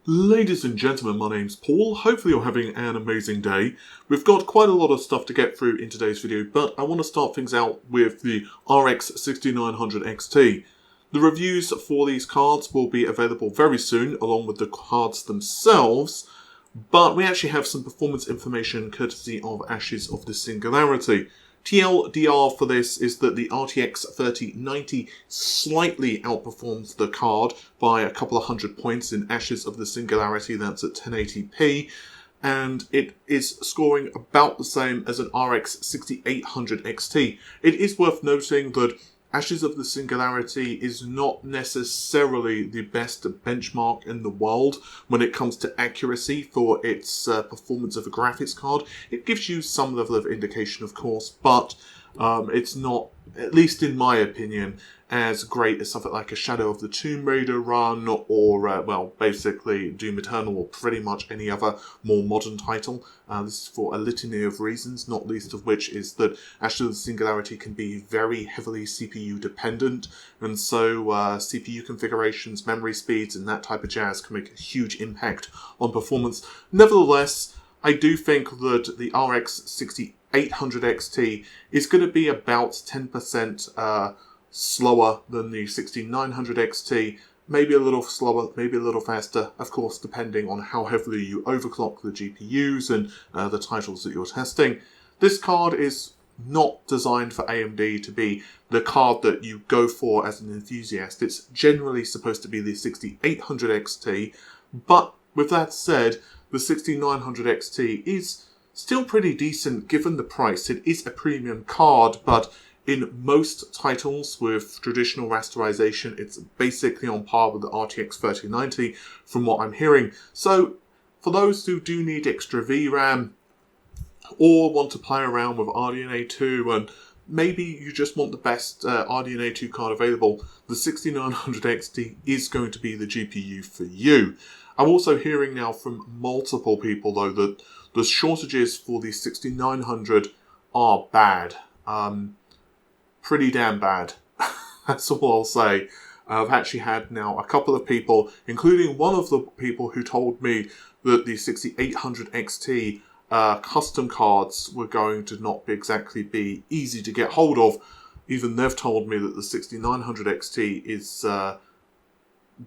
Ladies and gentlemen, my name's Paul. Hopefully you're having an amazing day. We've got quite a lot of stuff to get through in today's video, but I want to start things out with the RX 6900 XT. The reviews for these cards will be available very soon, along with the cards themselves, but we actually have some performance information courtesy of Ashes of the Singularity. TLDR for this is that the RTX 3090 slightly outperforms the card by a couple of hundred points in Ashes of the Singularity, that's at 1080p, and it is scoring about the same as an RX 6800 XT. It is worth noting that Ashes of the Singularity is not necessarily the best benchmark in the world when it comes to accuracy for its performance of a graphics card. It gives you some level of indication, of course, but it's not, at least in my opinion, as great as something like a Shadow of the Tomb Raider run or, well, basically Doom Eternal or pretty much any other more modern title. This is for a litany of reasons, not least of which is that Ashes of the Singularity can be very heavily CPU dependent, and so CPU configurations, memory speeds, and that type of jazz can make a huge impact on performance. Nevertheless, I do think that the RX 6800 XT is going to be about 10% slower than the 6900 XT, maybe a little slower, maybe a little faster, of course, depending on how heavily you overclock the GPUs and the titles that you're testing. This card is not designed for AMD to be the card that you go for as an enthusiast. It's generally supposed to be the 6800 XT, but with that said, the 6900 XT is still pretty decent given the price. It is a premium card, but in most titles with traditional rasterization, it's basically on par with the RTX 3090 from what I'm hearing. So for those who do need extra VRAM or want to play around with RDNA 2 and maybe you just want the best RDNA 2 card available, the 6900 XT is going to be the GPU for you. I'm also hearing now from multiple people though that the shortages for the 6900 are bad. Pretty damn bad. That's all I'll say. I've actually had now a couple of people, including one of the people who told me that the 6800 XT custom cards were going to not exactly be easy to get hold of. Even they've told me that the 6900 XT is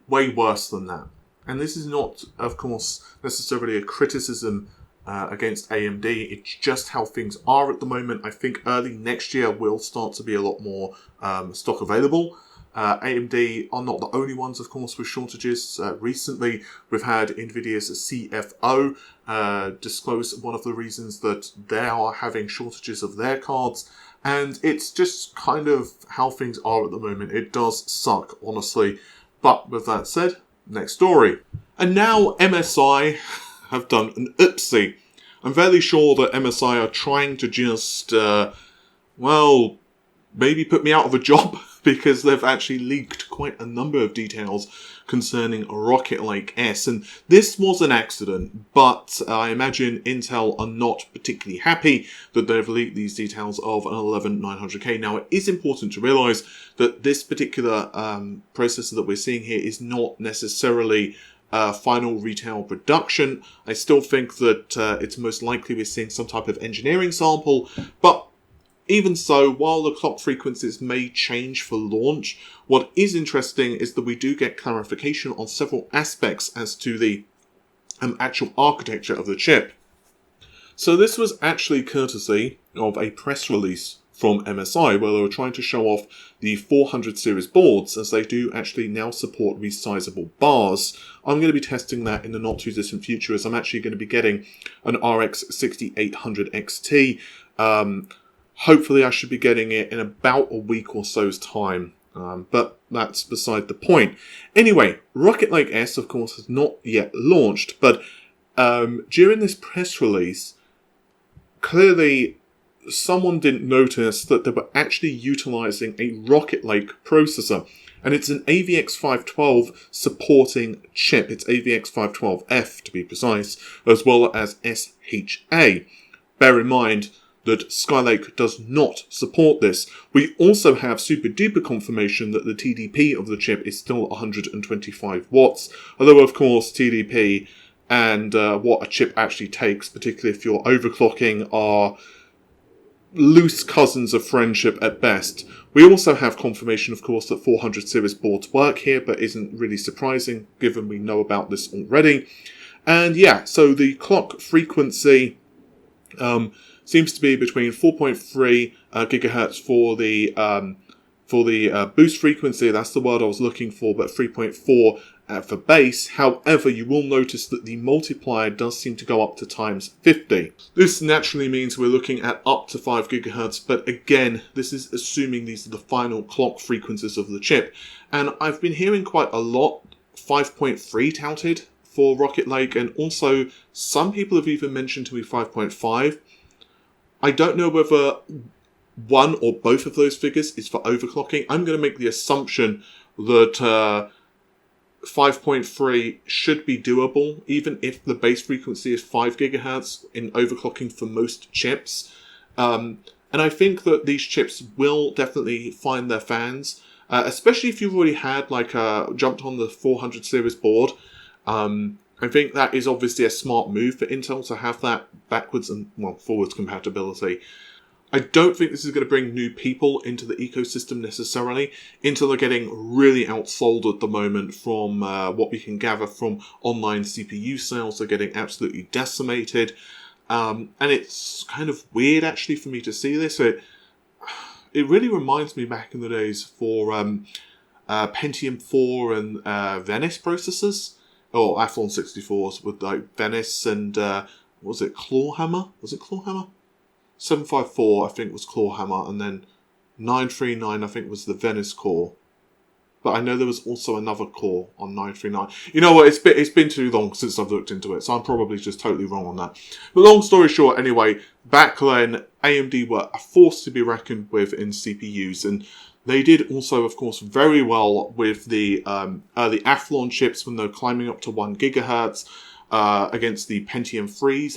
way worse than that. And this is not, of course, necessarily a criticism against AMD. It's just how things are at the moment. I think early next year will start to be a lot more stock available. AMD are not the only ones, of course, with shortages. Recently, we've had NVIDIA's CFO disclose one of the reasons that they are having shortages of their cards. And it's just kind of how things are at the moment. It does suck, honestly. But with that said, next story. And now MSI have done an oopsie. I'm fairly sure that MSI are trying to just, well, maybe put me out of a job because they've actually leaked quite a number of details concerning Rocket Lake S. And this was an accident, but I imagine Intel are not particularly happy that they've leaked these details of an 11900K. Now, it is important to realize that this particular processor that we're seeing here is not necessarily final retail production. I still think that it's most likely we're seeing some type of engineering sample, but even so, while the clock frequencies may change for launch, what is interesting is that we do get clarification on several aspects as to the actual architecture of the chip. So this was actually courtesy of a press release from MSI, where they were trying to show off the 400 series boards, as they do actually now support resizable bars. I'm going to be testing that in the not too distant future, as I'm actually going to be getting an RX 6800 XT. Hopefully I should be getting it in about a week or so's time, but that's beside the point. Anyway, Rocket Lake S, of course, has not yet launched, but during this press release, clearly someone didn't notice that they were actually utilizing a Rocket Lake processor. And it's an AVX512 supporting chip. It's AVX512F to be precise, as well as SHA. Bear in mind that Skylake does not support this. We also have super duper confirmation that the TDP of the chip is still 125 watts, although of course TDP and what a chip actually takes, particularly if you're overclocking, are loose cousins of friendship at best. We also have confirmation, of course, that 400 series boards work here, but isn't really surprising given we know about this already. And yeah, so the clock frequency seems to be between 4.3 gigahertz for the boost frequency. That's the word I was looking for, but 3.4 for base. However, you will notice that the multiplier does seem to go up to times 50. This naturally means we're looking at up to 5 gigahertz, but again, this is assuming these are the final clock frequencies of the chip. And I've been hearing quite a lot 5.3 touted for Rocket Lake, and also some people have even mentioned to me 5.5. I don't know whether one or both of those figures is for overclocking. I'm going to make the assumption that 5.3 should be doable, even if the base frequency is 5 gigahertz in overclocking for most chips. And I think that these chips will definitely find their fans, especially if you've already had jumped on the 400 series board. I think that is obviously a smart move for Intel to have that backwards and forwards compatibility. I don't think this is going to bring new people into the ecosystem necessarily. Intel are getting really outsold at the moment from what we can gather from online CPU sales. They're getting absolutely decimated. And it's kind of weird actually for me to see this. It really reminds me back in the days for Pentium 4 and Venice processors. Or Athlon 64s with like Venice and was it Clawhammer? Was it Clawhammer? 754 I think was Clawhammer, and then 939 I think was the Venice core. But I know there was also another core on 939. You know what, it's been too long since I've looked into it, so I'm probably just totally wrong on that. But long story short, anyway, back then AMD were a force to be reckoned with in CPUs, and they did also, of course, very well with the early Athlon chips when they're climbing up to 1 gigahertz against the Pentium 3s.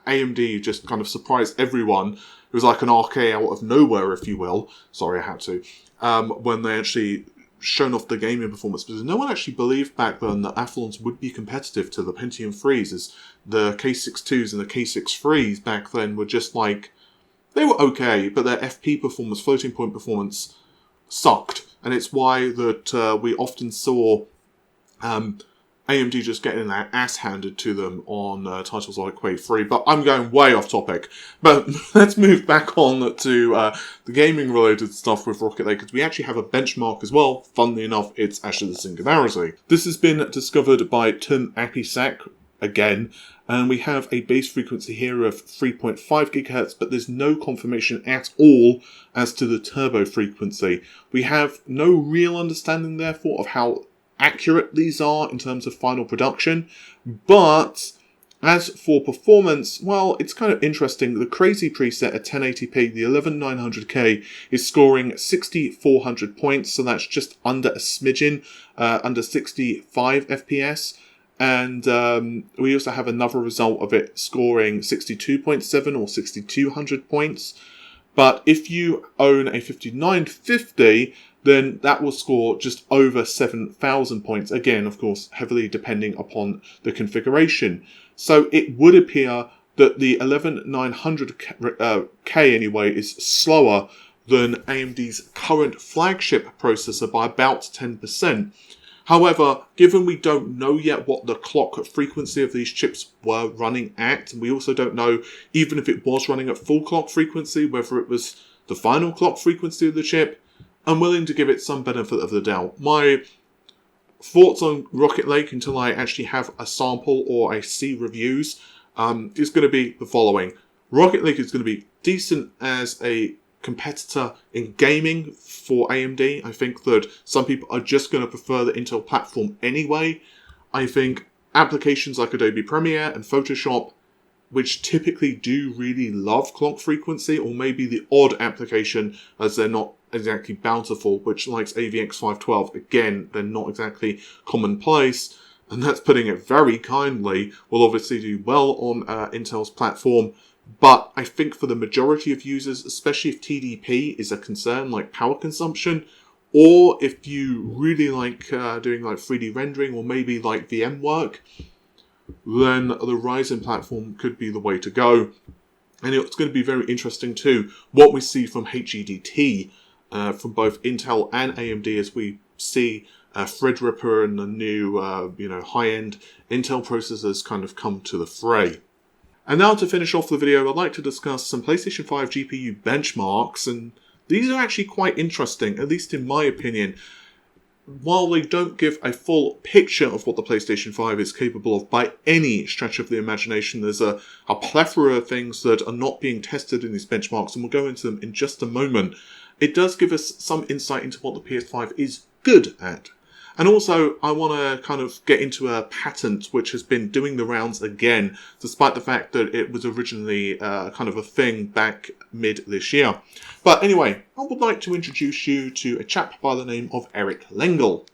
AMD just kind of surprised everyone. It was like an RK out of nowhere, if you will. Sorry, I had to. When they actually shown off the gaming performance, because no one actually believed back then that Athlons would be competitive to the Pentium 3s, as the K62s and the K63s back then were just like, they were okay, but their FP performance, floating point performance, sucked. And it's why that we often saw AMD just getting their ass handed to them on titles like Quake 3. But I'm going way off topic. But let's move back on to the gaming related stuff with Rocket Lake, because we actually have a benchmark as well. Funnily enough, it's actually the Singularity. This has been discovered by Tim Apisak again, and we have a base frequency here of 3.5 gigahertz, but there's no confirmation at all as to the turbo frequency. We have no real understanding, therefore, of how accurate these are in terms of final production, but as for performance, well, it's kind of interesting. The crazy preset at 1080p, the 11900K, is scoring 6400 points, so that's just under a smidgen, under 65 FPS. And we also have another result of it scoring 62.7 or 6200 points. But if you own a 5950, then that will score just over 7,000 points. Again, of course, heavily depending upon the configuration. So it would appear that the 11900K anyway is slower than AMD's current flagship processor by about 10%. However, given we don't know yet what the clock frequency of these chips were running at, and we also don't know, even if it was running at full clock frequency, whether it was the final clock frequency of the chip, I'm willing to give it some benefit of the doubt. My thoughts on Rocket Lake until I actually have a sample or I see reviews is going to be the following. Rocket Lake is going to be decent as a competitor in gaming for AMD. I think that some people are just going to prefer the Intel platform anyway. I think applications like Adobe Premiere and Photoshop, which typically do really love clock frequency, or maybe the odd application as they're not exactly bountiful, which likes AVX 512, again, they're not exactly commonplace, and that's putting it very kindly, will obviously do well on Intel's platform. But I think for the majority of users, especially if TDP is a concern, like power consumption, or if you really like doing like 3D rendering or maybe like VM work, then the Ryzen platform could be the way to go. And it's going to be very interesting too, what we see from HEDT, from both Intel and AMD, as we see Threadripper and the new high-end Intel processors kind of come to the fray. And now to finish off the video, I'd like to discuss some PlayStation 5 GPU benchmarks, and these are actually quite interesting, at least in my opinion. While they don't give a full picture of what the PlayStation 5 is capable of by any stretch of the imagination, there's a plethora of things that are not being tested in these benchmarks, and we'll go into them in just a moment. It does give us some insight into what the PS5 is good at. And also, I want to kind of get into a patent which has been doing the rounds again, despite the fact that it was originally kind of a thing back mid this year. But anyway, I would like to introduce you to a chap by the name of Eric Lengel.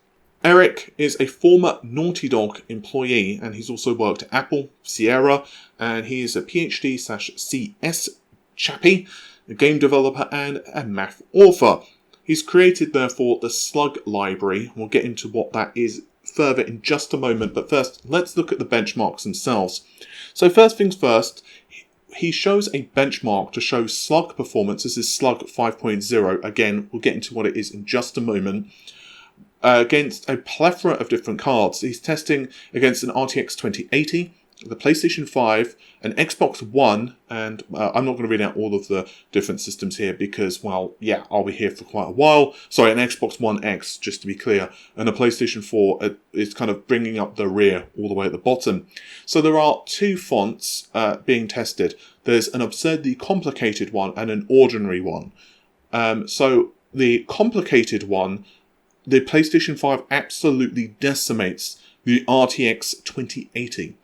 Eric is a former Naughty Dog employee, and he's also worked at Apple, Sierra, and he is a PhD/CS chappie, a game developer, and a math author. He's created, therefore, the Slug library. We'll get into what that is further in just a moment, but first, let's look at the benchmarks themselves. So first things first, he shows a benchmark to show Slug performance. This is Slug 5.0. Again, we'll get into what it is in just a moment. Against a plethora of different cards. He's testing against an RTX 2080, the PlayStation 5, an Xbox One, and I'm not going to read out all of the different systems here because, well, yeah, I'll be here for quite a while. Sorry, an Xbox One X, just to be clear, and a PlayStation 4 is kind of bringing up the rear all the way at the bottom. So there are two fonts being tested. There's an absurdly complicated one and an ordinary one. So the complicated one, the PlayStation 5 absolutely decimates the RTX 2080.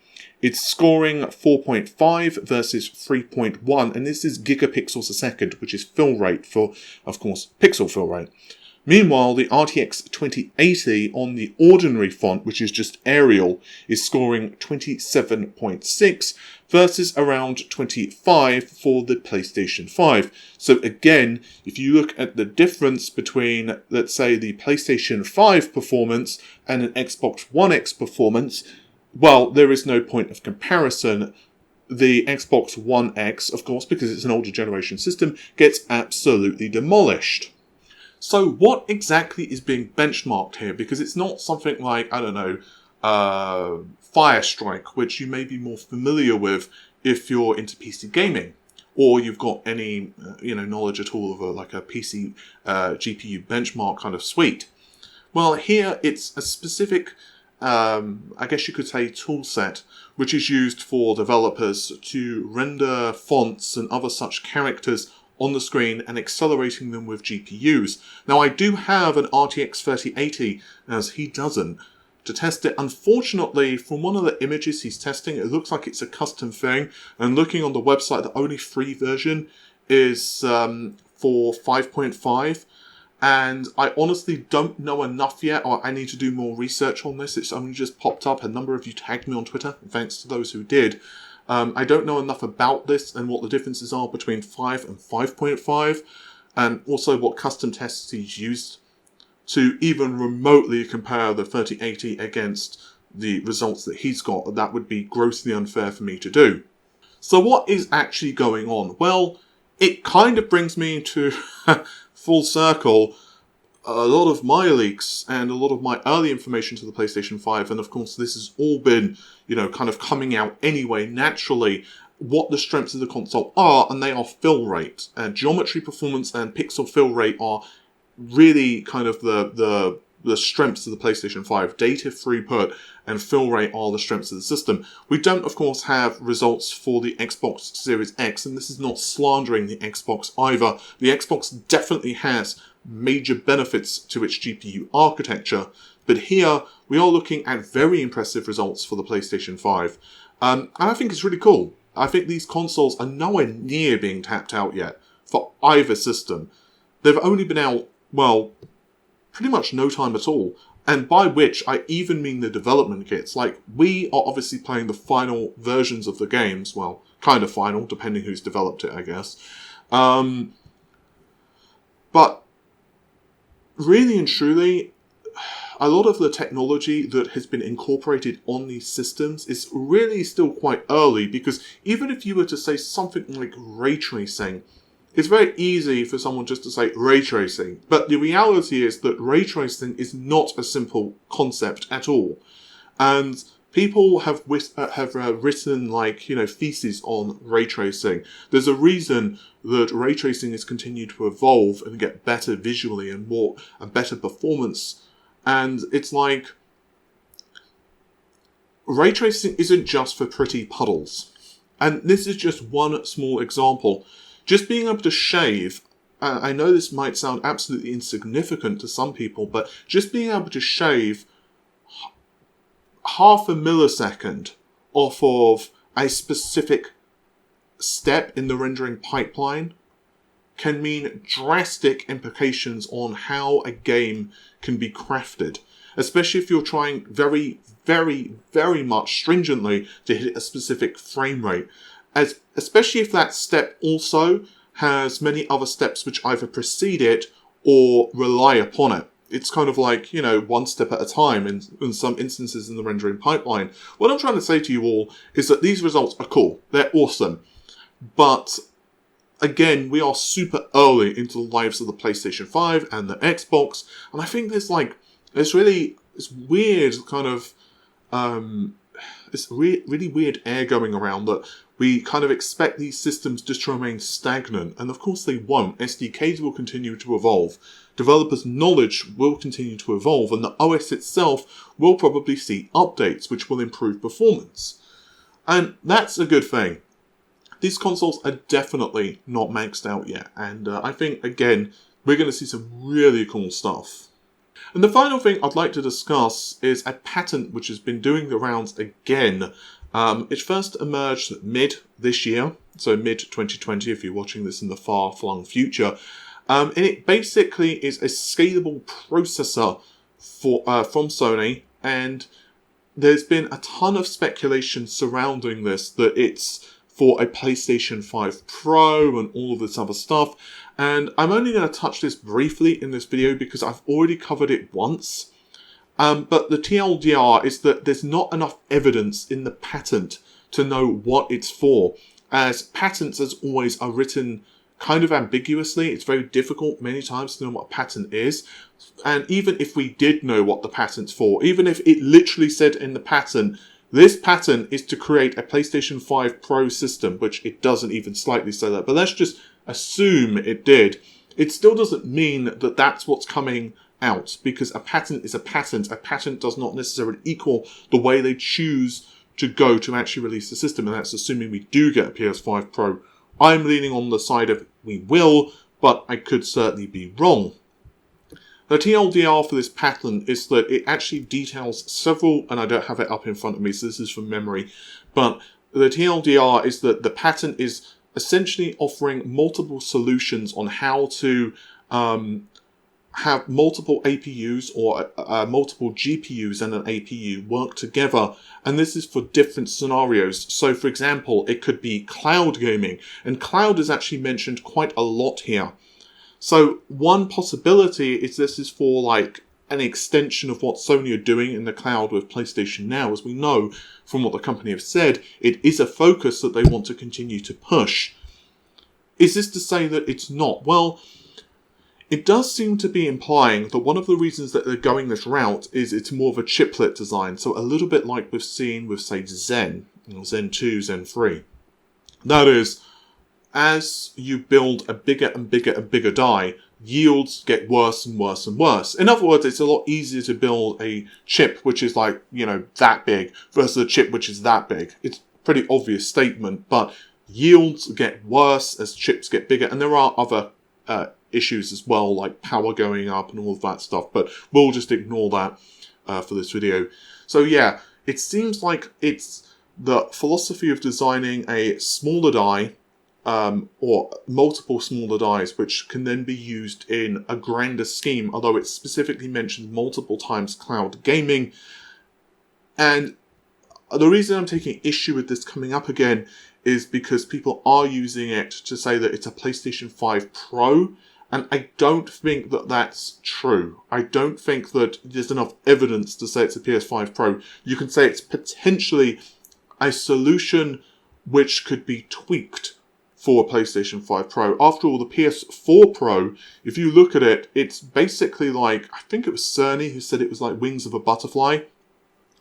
It's scoring 4.5 versus 3.1, and this is gigapixels a second, which is fill rate for, of course, pixel fill rate. Meanwhile, the RTX 2080 on the ordinary font, which is just Arial, is scoring 27.6 versus around 25 for the PlayStation 5. So again, if you look at the difference between, let's say, the PlayStation 5 performance and an Xbox One X performance, well, there is no point of comparison. The Xbox One X, of course, because it's an older generation system, gets absolutely demolished. So what exactly is being benchmarked here? Because it's not something like, I don't know, Firestrike, which you may be more familiar with if you're into PC gaming, or you've got any knowledge at all of a PC GPU benchmark kind of suite. Well, here it's a specific I guess you could say tool set, which is used for developers to render fonts and other such characters on the screen and accelerating them with GPUs. Now, I do have an RTX 3080, as he doesn't, to test it. Unfortunately, from one of the images he's testing, it looks like it's a custom thing, and looking on the website, the only free version is for 5.5. And I honestly don't know enough yet, or I need to do more research on this. It's only just popped up. A number of you tagged me on Twitter, thanks to those who did. I don't know enough about this and what the differences are between 5 and 5.5, and also what custom tests he's used to even remotely compare the 3080 against the results that he's got. That would be grossly unfair for me to do. So what is actually going on? Well, it kind of brings me to full circle a lot of my leaks and a lot of my early information to the PlayStation 5, and of course this has all been, kind of coming out anyway naturally, what the strengths of the console are, and they are fill rate. Geometry performance and pixel fill rate are really kind of the strengths of the PlayStation 5. Data throughput and fill rate are the strengths of the system. We don't, of course, have results for the Xbox Series X, and this is not slandering the Xbox either. The Xbox definitely has major benefits to its GPU architecture, but here we are looking at very impressive results for the PlayStation 5. And I think it's really cool. I think these consoles are nowhere near being tapped out yet for either system. They've only been out, well, pretty much no time at all. And by which, I even mean the development kits. Like, we are obviously playing the final versions of the games, well, kind of final, depending who's developed it, I guess. But really and truly, a lot of the technology that has been incorporated on these systems is really still quite early, because even if you were to say something like ray tracing, it's very easy for someone just to say ray tracing. But the reality is that ray tracing is not a simple concept at all. And people have written theses on ray tracing. There's a reason that ray tracing has continued to evolve and get better visually and better performance. And it's like, ray tracing isn't just for pretty puddles. And this is just one small example. Just being able to shave, I know this might sound absolutely insignificant to some people, but just being able to shave half a millisecond off of a specific step in the rendering pipeline can mean drastic implications on how a game can be crafted, especially if you're trying very, very, very much stringently to hit a specific frame rate, especially if that step also has many other steps which either precede it or rely upon it. It's kind of like, one step at a time in some instances in the rendering pipeline. What I'm trying to say to you all is that these results are cool. They're awesome. But again, we are super early into the lives of the PlayStation 5 and the Xbox. And I think there's this weird kind of, really weird air going around that we kind of expect these systems just to remain stagnant. And of course they won't. SDKs will continue to evolve. Developers' knowledge will continue to evolve, and the OS itself will probably see updates which will improve performance. And that's a good thing. These consoles are definitely not maxed out yet, and I think, again, we're going to see some really cool stuff. And the final thing I'd like to discuss is a patent which has been doing the rounds again. It first emerged mid this year, so mid-2020 if you're watching this in the far-flung future. And it basically is a scalable processor from Sony, and there's been a ton of speculation surrounding this, that it's for a PlayStation 5 Pro and all of this other stuff. And I'm only going to touch this briefly in this video because I've already covered it once. But the TLDR is that there's not enough evidence in the patent to know what it's for, as patents, as always, are written kind of ambiguously. It's very difficult many times to know what a patent is. And even if we did know what the patent's for, even if it literally said in the patent, this patent is to create a PlayStation 5 Pro system, which it doesn't even slightly say that, but let's just assume it did, it still doesn't mean that that's what's coming out, because a patent is a patent. A patent does not necessarily equal the way they choose to go to actually release the system, and that's assuming we do get a PS5 Pro. I'm leaning on the side of we will, but I could certainly be wrong. The TLDR for this patent is that it actually details several, and I don't have it up in front of me, so this is from memory, but the TLDR is that the patent is essentially offering multiple solutions on how to have multiple APUs or multiple GPUs and an APU work together, and this is for different scenarios. So for example, it could be cloud gaming, and cloud is actually mentioned quite a lot here. So one possibility is this is for like an extension of what Sony are doing in the cloud with PlayStation Now. As we know from what the company have said, it is a focus that they want to continue to push. Is this to say that it's not? Well, it does seem to be implying that one of the reasons that they're going this route is it's more of a chiplet design. So a little bit like we've seen with, say, Zen, Zen 2, Zen 3. That is, as you build a bigger and bigger and bigger die, yields get worse and worse and worse. In other words, it's a lot easier to build a chip which is like, that big versus a chip which is that big. It's a pretty obvious statement, but yields get worse as chips get bigger, and there are other issues as well, like power going up and all of that stuff, but we'll just ignore that for this video. So yeah, it seems like it's the philosophy of designing a smaller die, or multiple smaller dies, which can then be used in a grander scheme, although it's specifically mentioned multiple times cloud gaming. And the reason I'm taking issue with this coming up again is because people are using it to say that it's a PlayStation 5 Pro, and I don't think that that's true. I don't think that there's enough evidence to say it's a PS5 Pro. You can say it's potentially a solution which could be tweaked for a PlayStation 5 Pro. After all, the PS4 Pro, if you look at it, it's basically like, I think it was Sony who said it was like wings of a butterfly.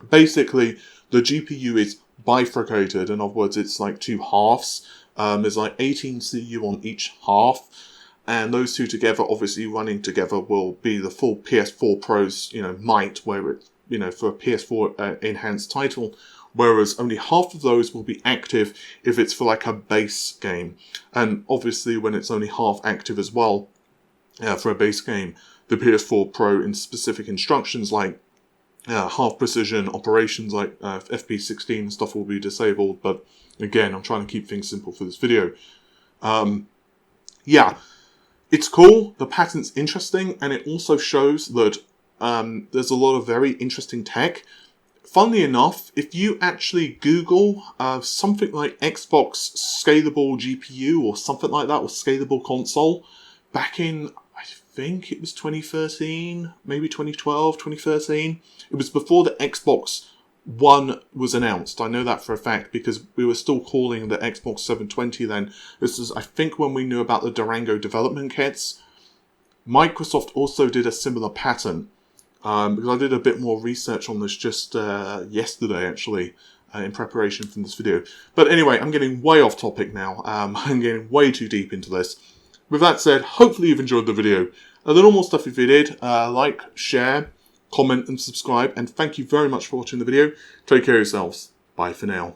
Basically, the GPU is bifurcated. In other words, it's like two halves. There's like 18 CU on each half. And those two together, obviously running together, will be the full PS4 Pro's, might, where it's, for a PS4 enhanced title. Whereas only half of those will be active if it's for like a base game. And obviously when it's only half active as well, for a base game, the PS4 Pro in specific instructions like half precision operations like FP16 and stuff will be disabled. But again, I'm trying to keep things simple for this video. Yeah, it's cool. The patent's interesting, and it also shows that there's a lot of very interesting tech. Funnily enough, if you actually Google something like Xbox scalable GPU or something like that, or scalable console, back in, I think it was 2013, maybe 2012, 2013. It was before the Xbox One was announced. I know that for a fact because we were still calling the Xbox 720 then. This is, I think, when we knew about the Durango development kits. Microsoft also did a similar patent. Because I did a bit more research on this just yesterday, actually, in preparation for this video. But anyway, I'm getting way off topic now. I'm getting way too deep into this. With that said, hopefully you've enjoyed the video. The normal stuff if you did, like, share, comment and subscribe. And thank you very much for watching the video. Take care of yourselves. Bye for now.